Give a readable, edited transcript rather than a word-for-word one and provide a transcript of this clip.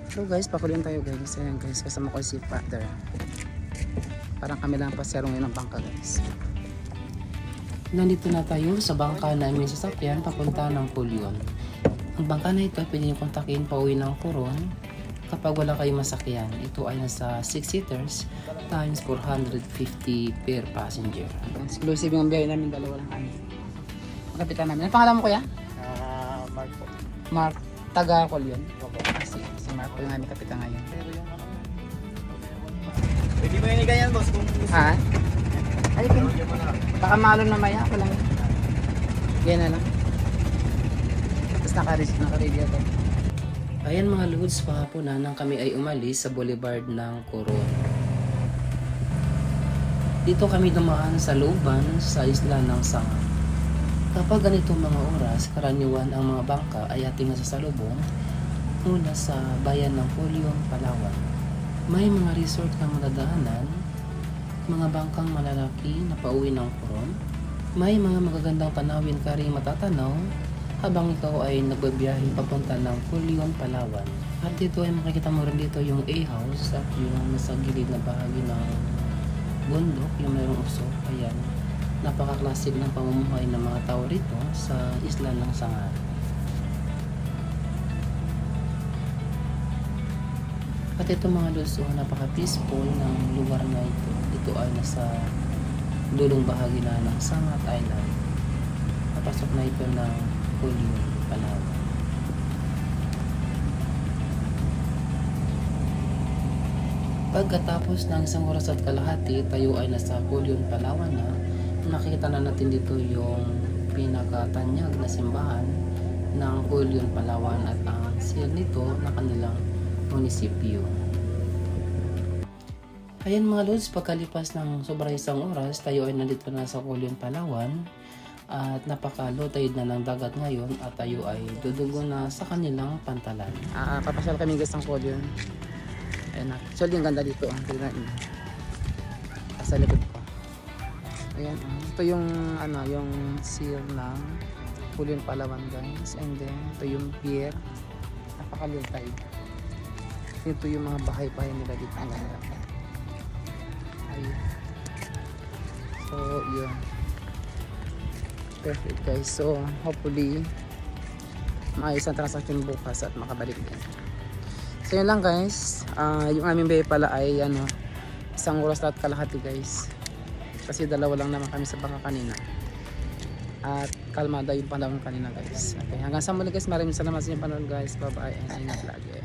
So guys, pakulian tayo guys. Ayan guys, kasama ko si Father. Parang kami lang pasero ngayon ng bangka guys. Nandito na tayo sa bangka namin sa sasakyan papunta ng Culion. Ang bangka na ito ay pwede nyo kontakin pauwi ng Coron kapag wala kayong masakyan. Ito ay nasa 6 seaters times 450 per passenger. Exclusive yung biyahe namin, dalawa lang kami. Ang kapitan namin. Ang pangalan mo kuya? Mark po. Mark. Taga Culion. Si Mark po yung aming kapitan ngayon. Pwede mo yung ganyan boss kung gusto. Ha? Ay, baka malon na maya. Ako lang yun. Ganyan na lang. Tapos naka-ready ako. Ayan mga lods, pahapon na nang kami ay umalis sa boulevard ng Coron. Dito kami dumaan sa looban sa isla ng Sanga. Kapag ganitong mga oras, karaniwan ang mga bangka ay ating nasasalubong mula sa bayan ng Culion, Palawan. May mga resort na madadaanan, mga bangkang malalaki na pauwi ng Coron. May mga magagandang tanawin ka rin matatanaw habang ikaw ay nagbabiyahe papunta ng Culion, Palawan. At dito ay makikita mo rin dito yung A-house at yung nasa gilid na bahagi ng bundok, yung mayroong usok. Ayan, napaka-classic ng pamumuhay ng mga tao rito sa isla ng Sanga. At ito mga lods, napaka-peaceful ng lugar na ito. Ito ay nasa dulong bahagi na ng Sangat Island. Napasok na ito ng Culion, Palawan. Pagkatapos ng isang oras at kalahati, tayo ay nasa Culion, Palawan na. Nakikita na natin dito yung pinakatanyag na simbahan ng Culion, Palawan at ang seal nito na kanilang munisipyo. Ayan mga lods, pagkalipas ng sobra isang oras, tayo ay nandito na sa Culion, Palawan at napaka-low tide na ng dagat ngayon at tayo ay dudugo na sa kanilang pantalan. Papasyal kami guys ng Culion. Ayan na. Actually, ang ganda dito. Tignan nyo. Sa likod ko. Ayan. Ito yung ano, yung seal ng Culion, Palawan guys. And then, ito yung pier. Napaka-low tide. Ito yung mga bahay-bahay nila dito. Ang ganda. Ayun. So, yun. Perfect guys. So, hopefully, maayos ang transaction bukas at makabalik din. So, yun lang guys. Yung aming bahay pala ay ano, isang oras at kalahati guys. Kasi dalawa lang naman kami sa bangka kanina. At kalmada yung panahon kanina guys. Okay, hanggang sa muli guys. Maraming salamat sa inyong panonood guys. Bye bye and ingat lagi.